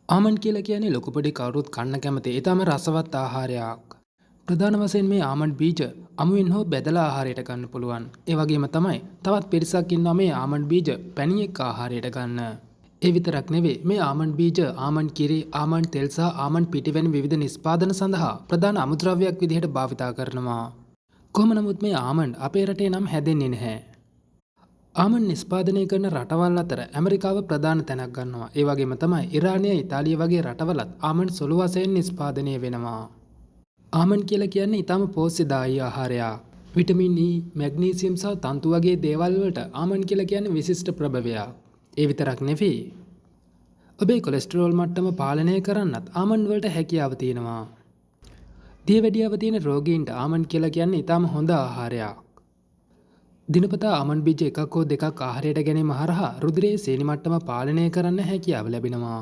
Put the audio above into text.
Almond කියලා කියන්නේ ලොකු පොඩි කවුරුත් කන්න කැමති ඊටම රසවත් ආහාරයක්. ප්‍රධාන වශයෙන් මේ ආමන්ඩ් බීජ අමුවෙන් හෝ බෙදලා ආහාරයට ගන්න පුළුවන්. ඒ වගේම තමයි තවත් පිරිසක් ඉන්නවා මේ ආමන්ඩ් බීජ පැණියෙක් ආහාරයට ගන්න. ඒ විතරක් නෙවෙයි මේ ආමන්ඩ් බීජ ආමන්ඩ් කිරි, ආමන්ඩ් තෙල් සහ ආමන්ඩ් පිටි වැනි විවිධ නිෂ්පාදන සඳහා ප්‍රධාන අමුද්‍රව්‍යයක් විදිහට භාවිතා කරනවා. කොහොම නමුත් මේ ආමන්ඩ් අපේ රටේ නම් හැදෙන්නේ නැහැ. ආමන්ඩ් නිෂ්පාදනය කරන රටවල් අතර ඇමරිකාව ප්‍රධාන තැනක් ගන්නවා. ඒ වගේම තමයි ඉරානය, ඉතාලිය වගේ රටවලත් ආමන්ඩ් සුළු වශයෙන් නිෂ්පාදනය වෙනවා. ආමන්ඩ් කියලා කියන්නේ ඊටම පෝෂ්‍යදායී ආහාරයක්. විටමින් E, මැග්නීසියම් සහ තන්තු වගේ දේවල් වලට ආමන්ඩ් කියලා කියන්නේ විශිෂ්ට ප්‍රභවයක්. ඒ විතරක් නෙවෙයි. ඔබේ කොලෙස්ටරෝල් මට්ටම පාලනය කරන්නත් ආමන්ඩ් වලට හැකියාව තියෙනවා. දියවැඩියාව තියෙන රෝගීන්ට ආමන්ඩ් කියලා කියන්නේ ඊටම හොඳ ආහාරයක්. දිනපතා ආමන්ඩ් බීජ එකක් හෝ දෙකක් ආහාරයට ගැනීම හරහා රුධිරයේ සීනි මට්ටම පාලනය කරන්න හැකියාව ලැබෙනවා.